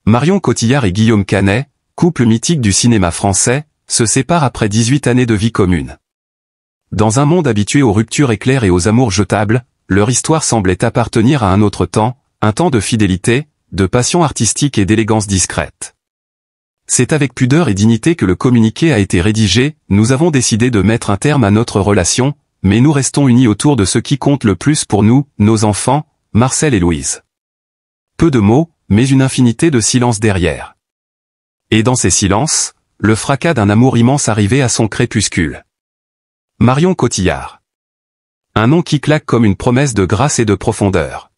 Marion Cotillard et Guillaume Canet, couple mythique du cinéma français, se séparent après 18 années de vie commune. Dans un monde habitué aux ruptures éclairs et aux amours jetables, leur histoire semblait appartenir à un autre temps, un temps de fidélité, de passion artistique et d'élégance discrète. C'est avec pudeur et dignité que le communiqué a été rédigé. Nous avons décidé de mettre un terme à notre relation, mais nous restons unis autour de ce qui compte le plus pour nous, nos enfants, Marcel et Louise. Peu de mots, mais une infinité de silences derrière. Et dans ces silences, le fracas d'un amour immense arrivait à son crépuscule. Marion Cotillard. Un nom qui claque comme une promesse de grâce et de profondeur.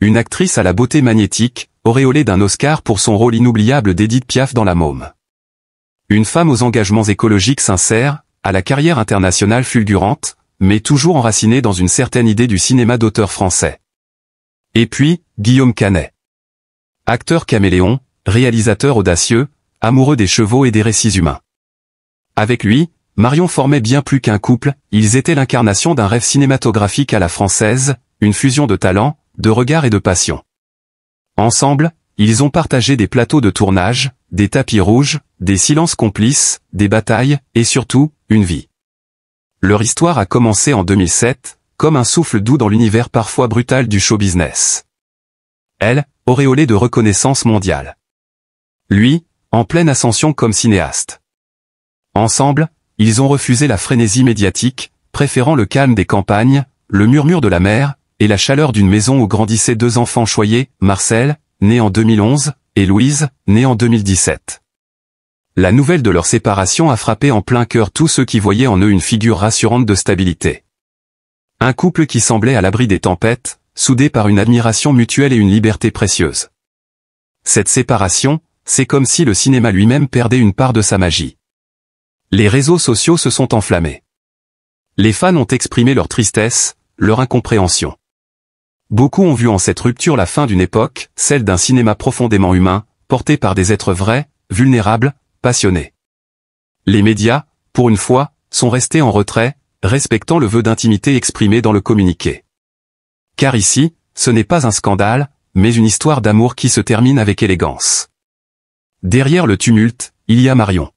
Une actrice à la beauté magnétique, auréolée d'un Oscar pour son rôle inoubliable d'Édith Piaf dans La Môme. Une femme aux engagements écologiques sincères, à la carrière internationale fulgurante, mais toujours enracinée dans une certaine idée du cinéma d'auteur français. Et puis, Guillaume Canet. Acteur caméléon, réalisateur audacieux, amoureux des chevaux et des récits humains. Avec lui, Marion formait bien plus qu'un couple, ils étaient l'incarnation d'un rêve cinématographique à la française, une fusion de talent, de regard et de passion. Ensemble, ils ont partagé des plateaux de tournage, des tapis rouges, des silences complices, des batailles, et surtout, une vie. Leur histoire a commencé en 2007, comme un souffle doux dans l'univers parfois brutal du show business. Elle, auréolée de reconnaissance mondiale. Lui, en pleine ascension comme cinéaste. Ensemble, ils ont refusé la frénésie médiatique, préférant le calme des campagnes, le murmure de la mer, et la chaleur d'une maison où grandissaient deux enfants choyés, Marcel, né en 2011, et Louise, née en 2017. La nouvelle de leur séparation a frappé en plein cœur tous ceux qui voyaient en eux une figure rassurante de stabilité. Un couple qui semblait à l'abri des tempêtes, soudé par une admiration mutuelle et une liberté précieuse. Cette séparation, c'est comme si le cinéma lui-même perdait une part de sa magie. Les réseaux sociaux se sont enflammés. Les fans ont exprimé leur tristesse, leur incompréhension. Beaucoup ont vu en cette rupture la fin d'une époque, celle d'un cinéma profondément humain, porté par des êtres vrais, vulnérables, passionnés. Les médias, pour une fois, sont restés en retrait, respectant le vœu d'intimité exprimé dans le communiqué. Car ici, ce n'est pas un scandale, mais une histoire d'amour qui se termine avec élégance. Derrière le tumulte, il y a Marion.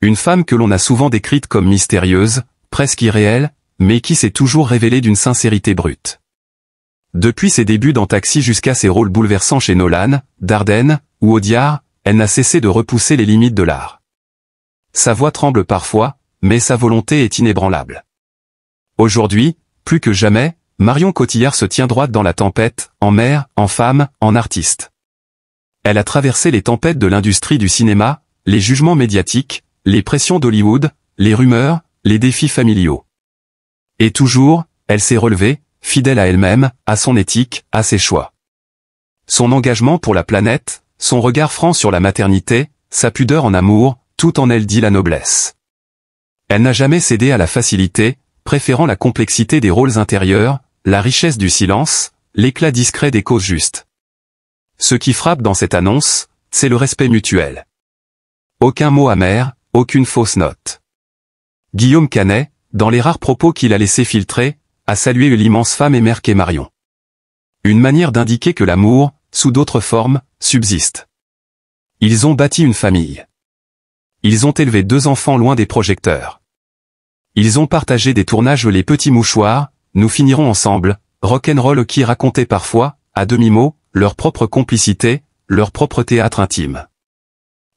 Une femme que l'on a souvent décrite comme mystérieuse, presque irréelle, mais qui s'est toujours révélée d'une sincérité brute. Depuis ses débuts dans Taxi jusqu'à ses rôles bouleversants chez Nolan, Dardenne, ou Audiard, elle n'a cessé de repousser les limites de l'art. Sa voix tremble parfois, mais sa volonté est inébranlable. Aujourd'hui, plus que jamais, Marion Cotillard se tient droite dans la tempête, en mère, en femme, en artiste. Elle a traversé les tempêtes de l'industrie du cinéma, les jugements médiatiques, les pressions d'Hollywood, les rumeurs, les défis familiaux. Et toujours, elle s'est relevée, fidèle à elle-même, à son éthique, à ses choix. Son engagement pour la planète, son regard franc sur la maternité, sa pudeur en amour, tout en elle dit la noblesse. Elle n'a jamais cédé à la facilité, préférant la complexité des rôles intérieurs, la richesse du silence, l'éclat discret des causes justes. Ce qui frappe dans cette annonce, c'est le respect mutuel. Aucun mot amer, aucune fausse note. Guillaume Canet, dans les rares propos qu'il a laissé filtrer, a salué l'immense femme et mère qu'est Marion. Une manière d'indiquer que l'amour, sous d'autres formes, subsiste. Ils ont bâti une famille. Ils ont élevé deux enfants loin des projecteurs. Ils ont partagé des tournages Les Petits Mouchoirs, Nous finirons ensemble, rock'n'roll qui racontait parfois, à demi-mot, leur propre complicité, leur propre théâtre intime.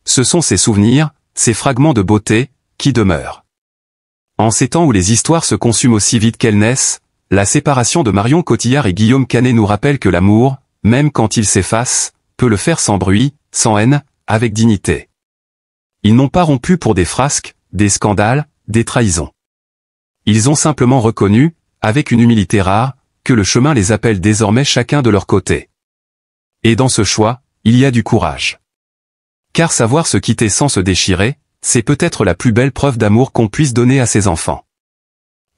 Ce sont ces souvenirs, ces fragments de beauté, qui demeurent. En ces temps où les histoires se consument aussi vite qu'elles naissent, la séparation de Marion Cotillard et Guillaume Canet nous rappelle que l'amour, même quand il s'efface, peut le faire sans bruit, sans haine, avec dignité. Ils n'ont pas rompu pour des frasques, des scandales, des trahisons. Ils ont simplement reconnu, avec une humilité rare, que le chemin les appelle désormais chacun de leur côté. Et dans ce choix, il y a du courage. Car savoir se quitter sans se déchirer, c'est peut-être la plus belle preuve d'amour qu'on puisse donner à ses enfants.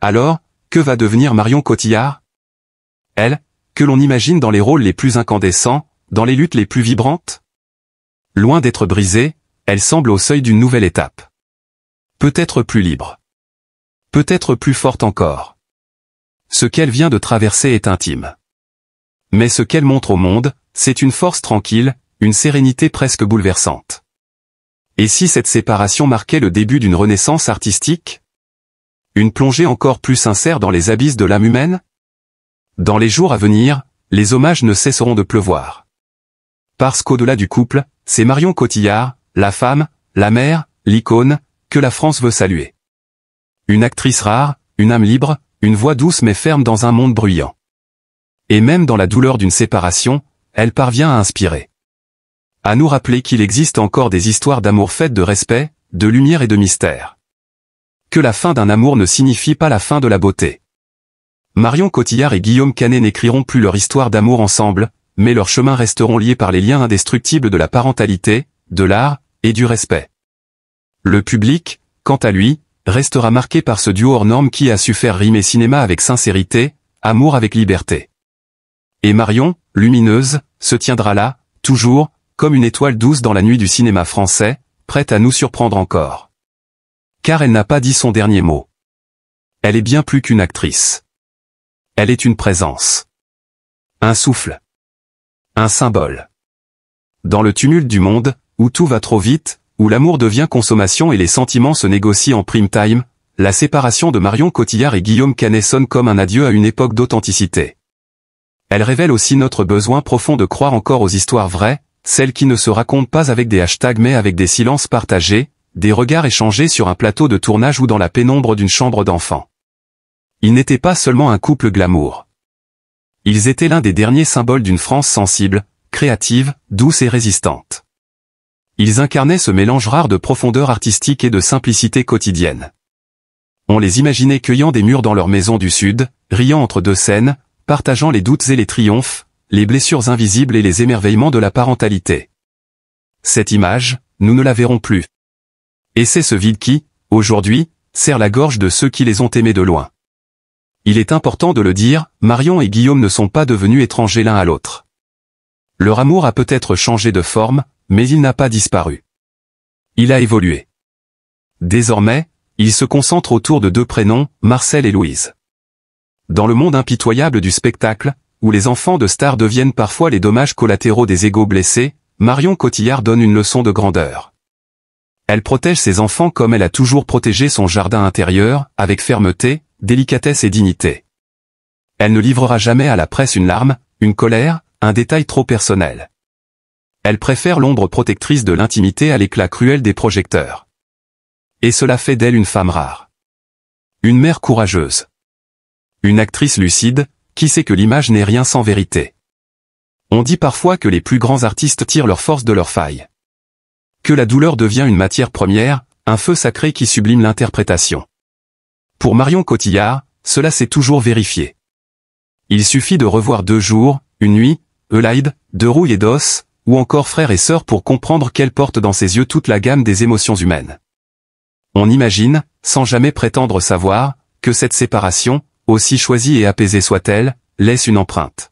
Alors, que va devenir Marion Cotillard? Elle, que l'on imagine dans les rôles les plus incandescents, dans les luttes les plus vibrantes? Loin d'être brisée, elle semble au seuil d'une nouvelle étape. Peut-être plus libre. Peut-être plus forte encore. Ce qu'elle vient de traverser est intime. Mais ce qu'elle montre au monde, c'est une force tranquille, une sérénité presque bouleversante. Et si cette séparation marquait le début d'une renaissance artistique? Une plongée encore plus sincère dans les abysses de l'âme humaine? Dans les jours à venir, les hommages ne cesseront de pleuvoir. Parce qu'au-delà du couple, c'est Marion Cotillard, la femme, la mère, l'icône, que la France veut saluer. Une actrice rare, une âme libre, une voix douce mais ferme dans un monde bruyant. Et même dans la douleur d'une séparation, elle parvient à inspirer. À nous rappeler qu'il existe encore des histoires d'amour faites de respect, de lumière et de mystère. Que la fin d'un amour ne signifie pas la fin de la beauté. Marion Cotillard et Guillaume Canet n'écriront plus leur histoire d'amour ensemble, mais leurs chemins resteront liés par les liens indestructibles de la parentalité, de l'art, et du respect. Le public, quant à lui, restera marqué par ce duo hors norme qui a su faire rimer cinéma avec sincérité, amour avec liberté. Et Marion, lumineuse, se tiendra là, toujours, comme une étoile douce dans la nuit du cinéma français, prête à nous surprendre encore. Car elle n'a pas dit son dernier mot. Elle est bien plus qu'une actrice. Elle est une présence. Un souffle. Un symbole. Dans le tumulte du monde, où tout va trop vite, où l'amour devient consommation et les sentiments se négocient en prime time, la séparation de Marion Cotillard et Guillaume Canet sonne comme un adieu à une époque d'authenticité. Elle révèle aussi notre besoin profond de croire encore aux histoires vraies, celles qui ne se racontent pas avec des hashtags mais avec des silences partagés, des regards échangés sur un plateau de tournage ou dans la pénombre d'une chambre d'enfant. Ils n'étaient pas seulement un couple glamour. Ils étaient l'un des derniers symboles d'une France sensible, créative, douce et résistante. Ils incarnaient ce mélange rare de profondeur artistique et de simplicité quotidienne. On les imaginait cueillant des mûres dans leur maison du Sud, riant entre deux scènes, partageant les doutes et les triomphes, les blessures invisibles et les émerveillements de la parentalité. Cette image, nous ne la verrons plus. Et c'est ce vide qui, aujourd'hui, serre la gorge de ceux qui les ont aimés de loin. Il est important de le dire, Marion et Guillaume ne sont pas devenus étrangers l'un à l'autre. Leur amour a peut-être changé de forme, mais il n'a pas disparu. Il a évolué. Désormais, il se concentre autour de deux prénoms, Marcel et Louise. Dans le monde impitoyable du spectacle, où les enfants de stars deviennent parfois les dommages collatéraux des égos blessés, Marion Cotillard donne une leçon de grandeur. Elle protège ses enfants comme elle a toujours protégé son jardin intérieur, avec fermeté, délicatesse et dignité. Elle ne livrera jamais à la presse une larme, une colère, un détail trop personnel. Elle préfère l'ombre protectrice de l'intimité à l'éclat cruel des projecteurs. Et cela fait d'elle une femme rare. Une mère courageuse. Une actrice lucide, qui sait que l'image n'est rien sans vérité. On dit parfois que les plus grands artistes tirent leur force de leurs failles. Que la douleur devient une matière première, un feu sacré qui sublime l'interprétation. Pour Marion Cotillard, cela s'est toujours vérifié. Il suffit de revoir 2 jours, une nuit, Eulaïde, de rouille et d'os, ou encore frères et sœurs pour comprendre qu'elle porte dans ses yeux toute la gamme des émotions humaines. On imagine, sans jamais prétendre savoir, que cette séparation, aussi choisie et apaisée soit-elle, laisse une empreinte.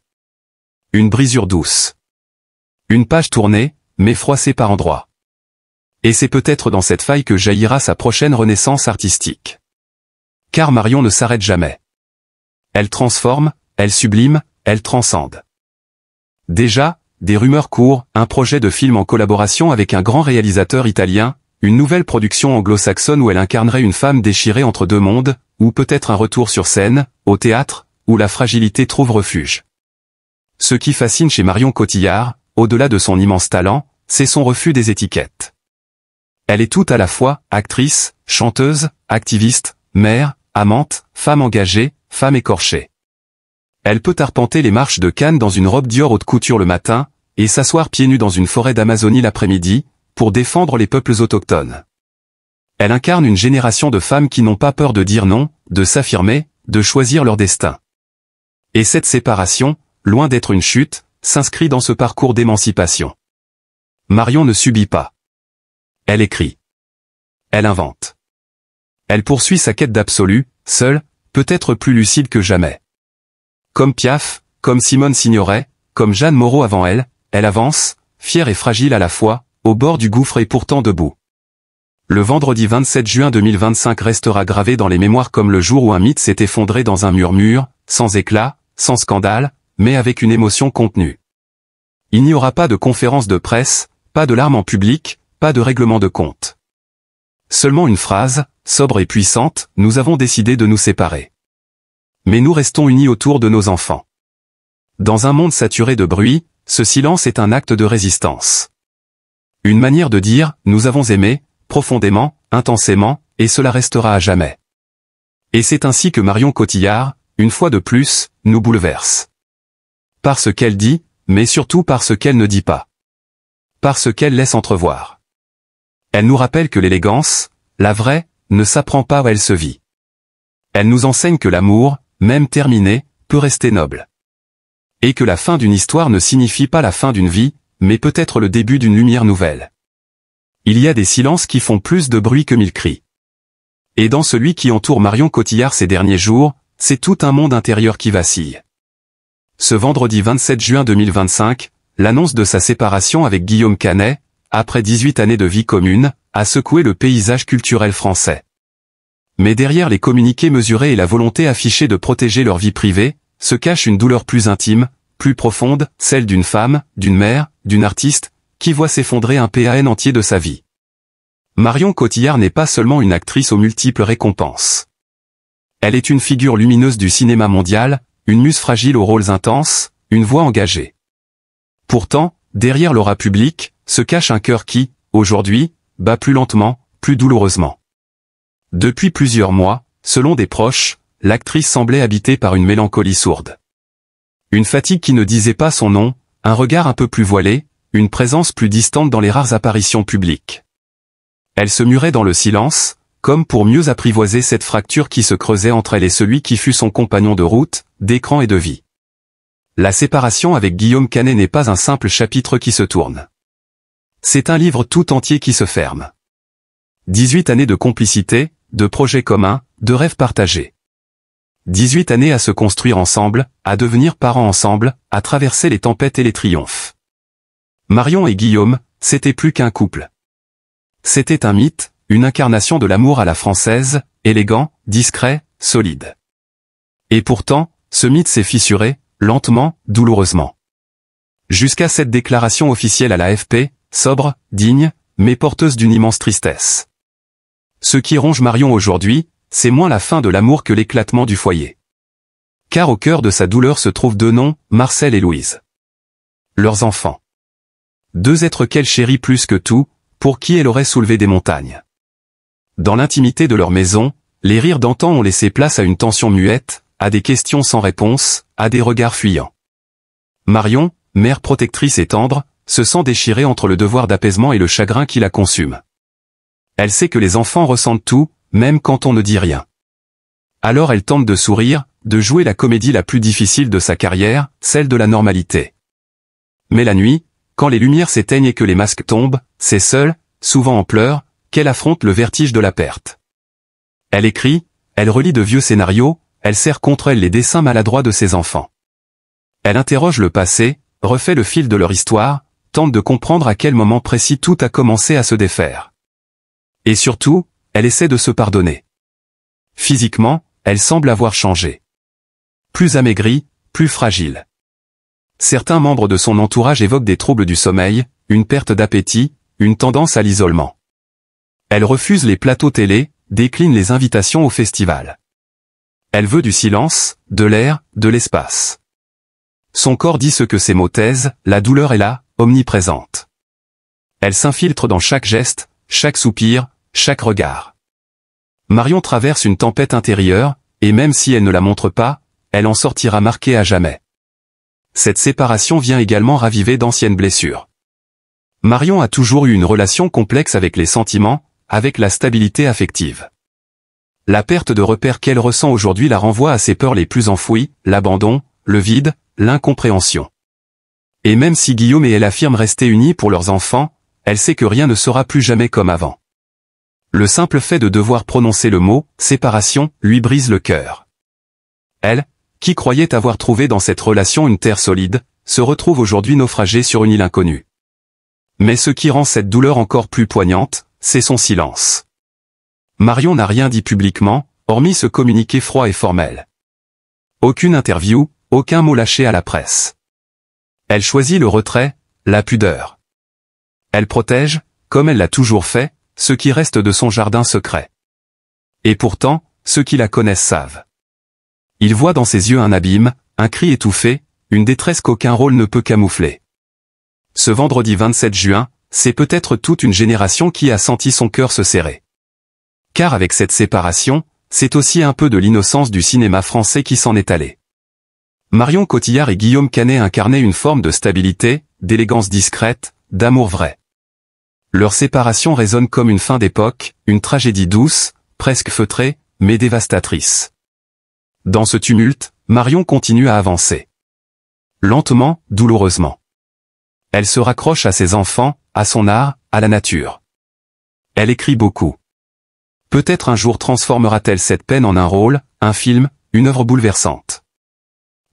Une brisure douce. Une page tournée, mais froissée par endroits. Et c'est peut-être dans cette faille que jaillira sa prochaine renaissance artistique. Car Marion ne s'arrête jamais. Elle transforme, elle sublime, elle transcende. Déjà, des rumeurs courent, un projet de film en collaboration avec un grand réalisateur italien, une nouvelle production anglo-saxonne où elle incarnerait une femme déchirée entre deux mondes, ou peut-être un retour sur scène, au théâtre, où la fragilité trouve refuge. Ce qui fascine chez Marion Cotillard, au-delà de son immense talent, c'est son refus des étiquettes. Elle est tout à la fois, actrice, chanteuse, activiste, mère, amante, femme engagée, femme écorchée. Elle peut arpenter les marches de Cannes dans une robe Dior haute couture le matin, et s'asseoir pieds nus dans une forêt d'Amazonie l'après-midi, pour défendre les peuples autochtones. Elle incarne une génération de femmes qui n'ont pas peur de dire non, de s'affirmer, de choisir leur destin. Et cette séparation, loin d'être une chute, s'inscrit dans ce parcours d'émancipation. Marion ne subit pas. Elle écrit. Elle invente. Elle poursuit sa quête d'absolu, seule, peut-être plus lucide que jamais. Comme Piaf, comme Simone Signoret, comme Jeanne Moreau avant elle, elle avance, fière et fragile à la fois, au bord du gouffre et pourtant debout. Le vendredi 27 juin 2025 restera gravé dans les mémoires comme le jour où un mythe s'est effondré dans un murmure, sans éclat, sans scandale, mais avec une émotion contenue. il n'y aura pas de conférence de presse, pas de larmes en public, pas de règlement de compte. Seulement une phrase, sobre et puissante, nous avons décidé de nous séparer. Mais nous restons unis autour de nos enfants. Dans un monde saturé de bruit, ce silence est un acte de résistance. Une manière de dire, nous avons aimé, profondément, intensément, et cela restera à jamais. Et c'est ainsi que Marion Cotillard, une fois de plus, nous bouleverse. Par ce qu'elle dit, mais surtout par ce qu'elle ne dit pas. Par ce qu'elle laisse entrevoir. Elle nous rappelle que l'élégance, la vraie, ne s'apprend pas où elle se vit. Elle nous enseigne que l'amour, même terminé, peut rester noble. Et que la fin d'une histoire ne signifie pas la fin d'une vie, mais peut-être le début d'une lumière nouvelle. Il y a des silences qui font plus de bruit que 1000 cris. Et dans celui qui entoure Marion Cotillard ces derniers jours, c'est tout un monde intérieur qui vacille. Ce vendredi 27 juin 2025, l'annonce de sa séparation avec Guillaume Canet, après 18 années de vie commune, a secoué le paysage culturel français. Mais derrière les communiqués mesurés et la volonté affichée de protéger leur vie privée, se cache une douleur plus intime, plus profonde, celle d'une femme, d'une mère, d'une artiste, qui voit s'effondrer un PAN entier de sa vie. Marion Cotillard n'est pas seulement une actrice aux multiples récompenses. Elle est une figure lumineuse du cinéma mondial, une muse fragile aux rôles intenses, une voix engagée. Pourtant, derrière l'aura publique, se cache un cœur qui, aujourd'hui, bat plus lentement, plus douloureusement. Depuis plusieurs mois, selon des proches, l'actrice semblait habitée par une mélancolie sourde. Une fatigue qui ne disait pas son nom, un regard un peu plus voilé, une présence plus distante dans les rares apparitions publiques. Elle se murait dans le silence, comme pour mieux apprivoiser cette fracture qui se creusait entre elle et celui qui fut son compagnon de route, d'écran et de vie. La séparation avec Guillaume Canet n'est pas un simple chapitre qui se tourne. C'est un livre tout entier qui se ferme. 18 années de complicité, de projets communs, de rêves partagés. 18 années à se construire ensemble, à devenir parents ensemble, à traverser les tempêtes et les triomphes. Marion et Guillaume, c'était plus qu'un couple. C'était un mythe, une incarnation de l'amour à la française, élégant, discret, solide. Et pourtant, ce mythe s'est fissuré, lentement, douloureusement. Jusqu'à cette déclaration officielle à l'AFP, sobre, digne, mais porteuse d'une immense tristesse. Ce qui ronge Marion aujourd'hui, c'est moins la fin de l'amour que l'éclatement du foyer. Car au cœur de sa douleur se trouvent deux noms, Marcel et Louise. Leurs enfants. Deux êtres qu'elle chérit plus que tout, pour qui elle aurait soulevé des montagnes. Dans l'intimité de leur maison, les rires d'antan ont laissé place à une tension muette, à des questions sans réponse, à des regards fuyants. Marion, mère protectrice et tendre, se sent déchirée entre le devoir d'apaisement et le chagrin qui la consume. Elle sait que les enfants ressentent tout, même quand on ne dit rien. Alors elle tente de sourire, de jouer la comédie la plus difficile de sa carrière, celle de la normalité. Mais la nuit, quand les lumières s'éteignent et que les masques tombent, c'est seule, souvent en pleurs, qu'elle affronte le vertige de la perte. Elle écrit, elle relit de vieux scénarios, elle serre contre elle les dessins maladroits de ses enfants. Elle interroge le passé, refait le fil de leur histoire, tente de comprendre à quel moment précis tout a commencé à se défaire. Et surtout, elle essaie de se pardonner. Physiquement, elle semble avoir changé. Plus amaigrie, plus fragile. Certains membres de son entourage évoquent des troubles du sommeil, une perte d'appétit, une tendance à l'isolement. Elle refuse les plateaux télé, décline les invitations au festival. Elle veut du silence, de l'air, de l'espace. Son corps dit ce que ses mots taisent, la douleur est là, omniprésente. Elle s'infiltre dans chaque geste, chaque soupir, chaque regard. Marion traverse une tempête intérieure, et même si elle ne la montre pas, elle en sortira marquée à jamais. Cette séparation vient également raviver d'anciennes blessures. Marion a toujours eu une relation complexe avec les sentiments, avec la stabilité affective. La perte de repères qu'elle ressent aujourd'hui la renvoie à ses peurs les plus enfouies, l'abandon, le vide, l'incompréhension. Et même si Guillaume et elle affirment rester unis pour leurs enfants, elle sait que rien ne sera plus jamais comme avant. Le simple fait de devoir prononcer le mot « séparation » lui brise le cœur. Elle, qui croyait avoir trouvé dans cette relation une terre solide, se retrouve aujourd'hui naufragée sur une île inconnue. Mais ce qui rend cette douleur encore plus poignante, c'est son silence. Marion n'a rien dit publiquement, hormis ce communiqué froid et formel. Aucune interview, aucun mot lâché à la presse. Elle choisit le retrait, la pudeur. Elle protège, comme elle l'a toujours fait, ce qui reste de son jardin secret. Et pourtant, ceux qui la connaissent savent. Ils voient dans ses yeux un abîme, un cri étouffé, une détresse qu'aucun rôle ne peut camoufler. Ce vendredi 27 juin, c'est peut-être toute une génération qui a senti son cœur se serrer. Car avec cette séparation, c'est aussi un peu de l'innocence du cinéma français qui s'en est allé. Marion Cotillard et Guillaume Canet incarnaient une forme de stabilité, d'élégance discrète, d'amour vrai. Leur séparation résonne comme une fin d'époque, une tragédie douce, presque feutrée, mais dévastatrice. Dans ce tumulte, Marion continue à avancer. Lentement, douloureusement. Elle se raccroche à ses enfants, à son art, à la nature. Elle écrit beaucoup. Peut-être un jour transformera-t-elle cette peine en un rôle, un film, une œuvre bouleversante.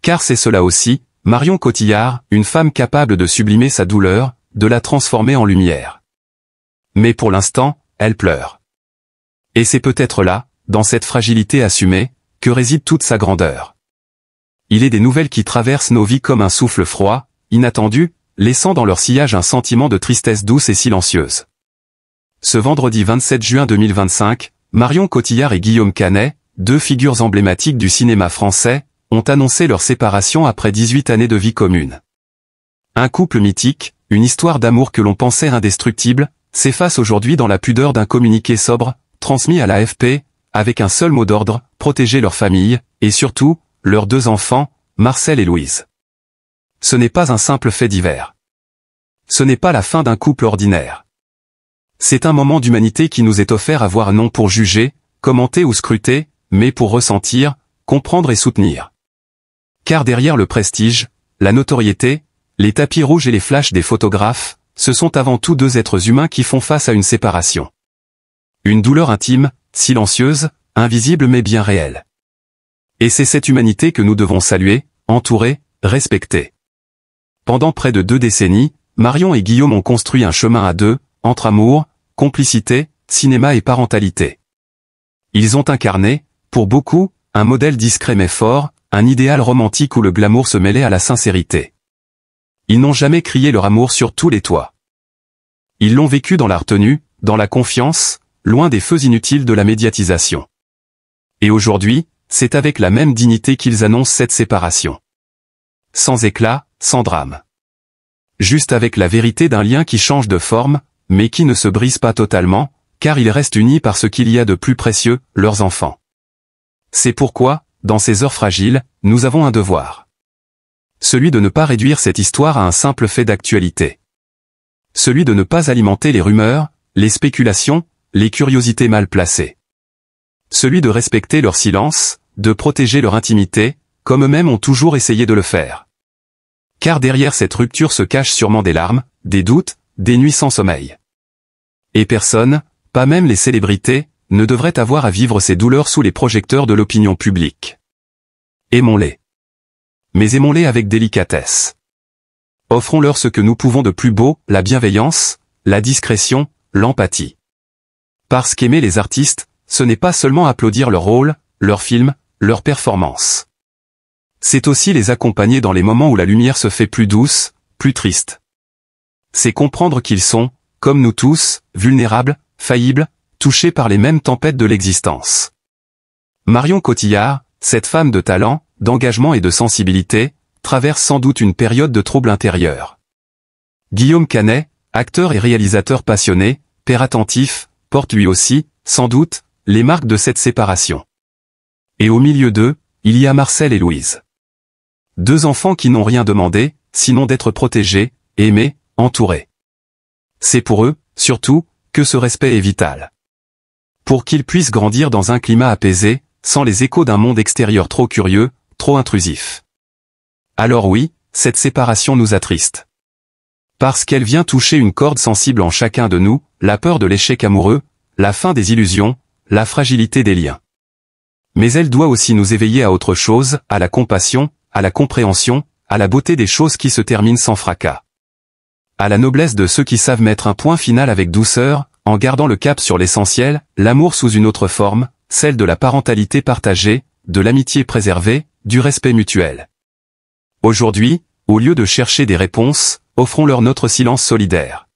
Car c'est cela aussi, Marion Cotillard, une femme capable de sublimer sa douleur, de la transformer en lumière. Mais pour l'instant, elle pleure. Et c'est peut-être là, dans cette fragilité assumée, que réside toute sa grandeur. Il est des nouvelles qui traversent nos vies comme un souffle froid, inattendu, laissant dans leur sillage un sentiment de tristesse douce et silencieuse. Ce vendredi 27 juin 2025, Marion Cotillard et Guillaume Canet, deux figures emblématiques du cinéma français, ont annoncé leur séparation après 18 années de vie commune. Un couple mythique, une histoire d'amour que l'on pensait indestructible, s'efface aujourd'hui dans la pudeur d'un communiqué sobre, transmis à l'AFP, avec un seul mot d'ordre, protéger leur famille, et surtout, leurs deux enfants, Marcel et Louise. Ce n'est pas un simple fait divers. Ce n'est pas la fin d'un couple ordinaire. C'est un moment d'humanité qui nous est offert à voir non pour juger, commenter ou scruter, mais pour ressentir, comprendre et soutenir. Car derrière le prestige, la notoriété, les tapis rouges et les flashs des photographes, ce sont avant tout deux êtres humains qui font face à une séparation. Une douleur intime, silencieuse, invisible mais bien réelle. Et c'est cette humanité que nous devons saluer, entourer, respecter. Pendant près de 2 décennies, Marion et Guillaume ont construit un chemin à deux, entre amour, complicité, cinéma et parentalité. Ils ont incarné, pour beaucoup, un modèle discret mais fort, un idéal romantique où le glamour se mêlait à la sincérité. Ils n'ont jamais crié leur amour sur tous les toits. Ils l'ont vécu dans la retenue, dans la confiance, loin des feux inutiles de la médiatisation. Et aujourd'hui, c'est avec la même dignité qu'ils annoncent cette séparation. Sans éclat, sans drame. Juste avec la vérité d'un lien qui change de forme, mais qui ne se brise pas totalement, car ils restent unis par ce qu'il y a de plus précieux, leurs enfants. C'est pourquoi, dans ces heures fragiles, nous avons un devoir. Celui de ne pas réduire cette histoire à un simple fait d'actualité. Celui de ne pas alimenter les rumeurs, les spéculations, les curiosités mal placées. Celui de respecter leur silence, de protéger leur intimité, comme eux-mêmes ont toujours essayé de le faire. Car derrière cette rupture se cachent sûrement des larmes, des doutes, des nuits sans sommeil. Et personne, pas même les célébrités, ne devrait avoir à vivre ces douleurs sous les projecteurs de l'opinion publique. Aimons-les. Mais aimons-les avec délicatesse. Offrons-leur ce que nous pouvons de plus beau, la bienveillance, la discrétion, l'empathie. Parce qu'aimer les artistes, ce n'est pas seulement applaudir leur rôle, leur film, leur performance. C'est aussi les accompagner dans les moments où la lumière se fait plus douce, plus triste. C'est comprendre qu'ils sont, comme nous tous, vulnérables, faillibles, touchés par les mêmes tempêtes de l'existence. Marion Cotillard, cette femme de talent, d'engagement et de sensibilité, traverse sans doute une période de trouble intérieur. Guillaume Canet, acteur et réalisateur passionné, père attentif, porte lui aussi, sans doute, les marques de cette séparation. Et au milieu d'eux, il y a Marcel et Louise. 2 enfants qui n'ont rien demandé, sinon d'être protégés, aimés, entourés. C'est pour eux, surtout, que ce respect est vital. Pour qu'ils puissent grandir dans un climat apaisé, sans les échos d'un monde extérieur trop curieux, trop intrusif. Alors oui, cette séparation nous attriste. Parce qu'elle vient toucher une corde sensible en chacun de nous, la peur de l'échec amoureux, la fin des illusions, la fragilité des liens. Mais elle doit aussi nous éveiller à autre chose, à la compassion, à la compréhension, à la beauté des choses qui se terminent sans fracas. À la noblesse de ceux qui savent mettre un point final avec douceur, en gardant le cap sur l'essentiel, l'amour sous une autre forme, celle de la parentalité partagée, de l'amitié préservée, du respect mutuel. Aujourd'hui, au lieu de chercher des réponses, offrons-leur notre silence solidaire.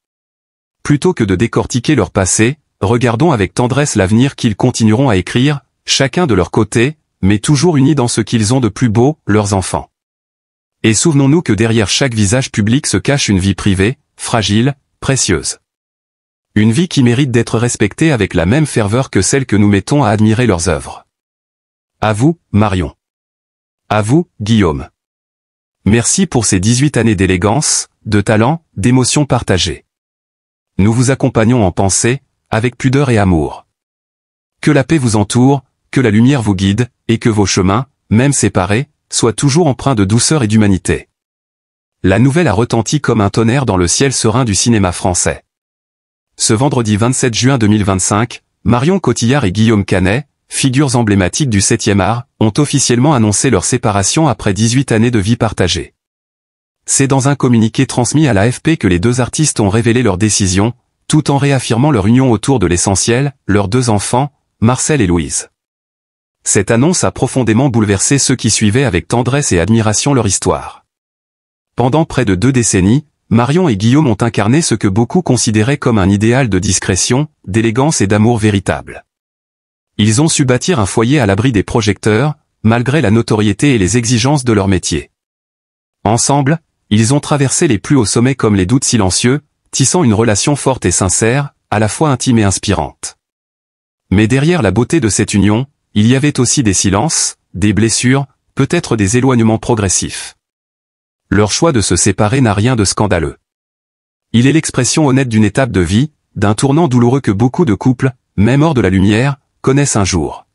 Plutôt que de décortiquer leur passé, regardons avec tendresse l'avenir qu'ils continueront à écrire, chacun de leur côté, mais toujours unis dans ce qu'ils ont de plus beau, leurs enfants. Et souvenons-nous que derrière chaque visage public se cache une vie privée, fragile, précieuse. Une vie qui mérite d'être respectée avec la même ferveur que celle que nous mettons à admirer leurs œuvres. À vous, Marion. À vous, Guillaume. Merci pour ces 18 années d'élégance, de talent, d'émotions partagées. Nous vous accompagnons en pensée, avec pudeur et amour. Que la paix vous entoure, que la lumière vous guide, et que vos chemins, même séparés, soient toujours empreints de douceur et d'humanité. La nouvelle a retenti comme un tonnerre dans le ciel serein du cinéma français. Ce vendredi 27 juin 2025, Marion Cotillard et Guillaume Canet, figures emblématiques du 7e art, ont officiellement annoncé leur séparation après 18 années de vie partagée. C'est dans un communiqué transmis à l'AFP que les deux artistes ont révélé leur décision, tout en réaffirmant leur union autour de l'essentiel, leurs deux enfants, Marcel et Louise. Cette annonce a profondément bouleversé ceux qui suivaient avec tendresse et admiration leur histoire. Pendant près de 2 décennies, Marion et Guillaume ont incarné ce que beaucoup considéraient comme un idéal de discrétion, d'élégance et d'amour véritable. Ils ont su bâtir un foyer à l'abri des projecteurs, malgré la notoriété et les exigences de leur métier. Ensemble, ils ont traversé les plus hauts sommets comme les doutes silencieux, tissant une relation forte et sincère, à la fois intime et inspirante. Mais derrière la beauté de cette union, il y avait aussi des silences, des blessures, peut-être des éloignements progressifs. Leur choix de se séparer n'a rien de scandaleux. Il est l'expression honnête d'une étape de vie, d'un tournant douloureux que beaucoup de couples, même hors de la lumière, connaissent un jour.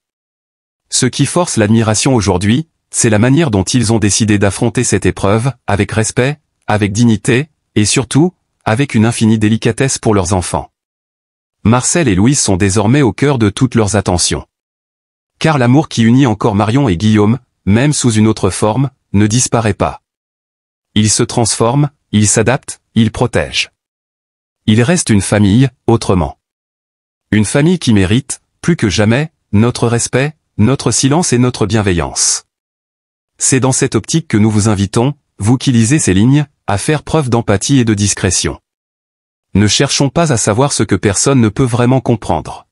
Ce qui force l'admiration aujourd'hui, c'est la manière dont ils ont décidé d'affronter cette épreuve, avec respect, avec dignité, et surtout, avec une infinie délicatesse pour leurs enfants. Marcel et Louise sont désormais au cœur de toutes leurs attentions. Car l'amour qui unit encore Marion et Guillaume, même sous une autre forme, ne disparaît pas. Il se transforme, il s'adapte, il protège. Il reste une famille, autrement. Une famille qui mérite, plus que jamais, notre respect, notre silence et notre bienveillance. C'est dans cette optique que nous vous invitons, vous qui lisez ces lignes, à faire preuve d'empathie et de discrétion. Ne cherchons pas à savoir ce que personne ne peut vraiment comprendre.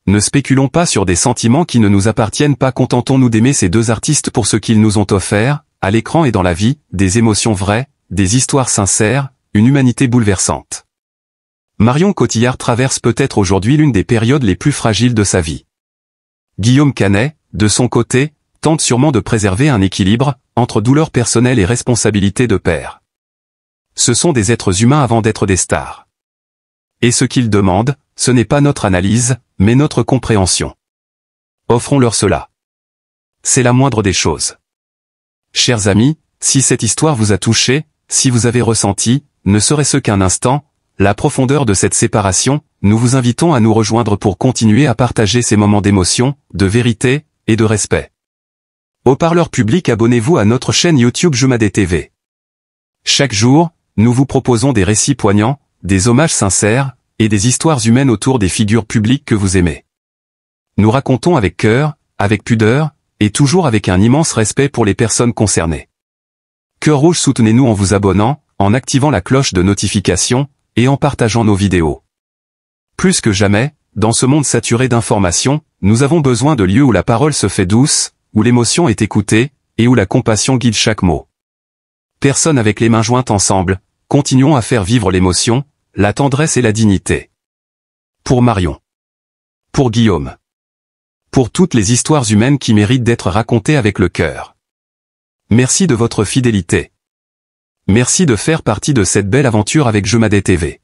Ne spéculons pas sur des sentiments qui ne nous appartiennent pas, contentons-nous d'aimer ces deux artistes pour ce qu'ils nous ont offert, à l'écran et dans la vie, des émotions vraies, des histoires sincères, une humanité bouleversante. Marion Cotillard traverse peut-être aujourd'hui l'une des périodes les plus fragiles de sa vie. Guillaume Canet, de son côté, tente sûrement de préserver un équilibre, entre douleur personnelle et responsabilité de père. Ce sont des êtres humains avant d'être des stars. Et ce qu'ils demandent, ce n'est pas notre analyse, mais notre compréhension. Offrons-leur cela. C'est la moindre des choses. Chers amis, si cette histoire vous a touché, si vous avez ressenti, ne serait-ce qu'un instant, la profondeur de cette séparation, nous vous invitons à nous rejoindre pour continuer à partager ces moments d'émotion, de vérité, et de respect. Haut-parleur public, abonnez-vous à notre chaîne YouTube Jumadé TV. Chaque jour, nous vous proposons des récits poignants, des hommages sincères, et des histoires humaines autour des figures publiques que vous aimez. Nous racontons avec cœur, avec pudeur, et toujours avec un immense respect pour les personnes concernées. Cœur Rouge, soutenez-nous en vous abonnant, en activant la cloche de notification, et en partageant nos vidéos. Plus que jamais, dans ce monde saturé d'informations, nous avons besoin de lieux où la parole se fait douce, où l'émotion est écoutée, et où la compassion guide chaque mot. Personne avec les mains jointes ensemble, continuons à faire vivre l'émotion, la tendresse et la dignité. Pour Marion. Pour Guillaume. Pour toutes les histoires humaines qui méritent d'être racontées avec le cœur. Merci de votre fidélité. Merci de faire partie de cette belle aventure avec Jumadé TV.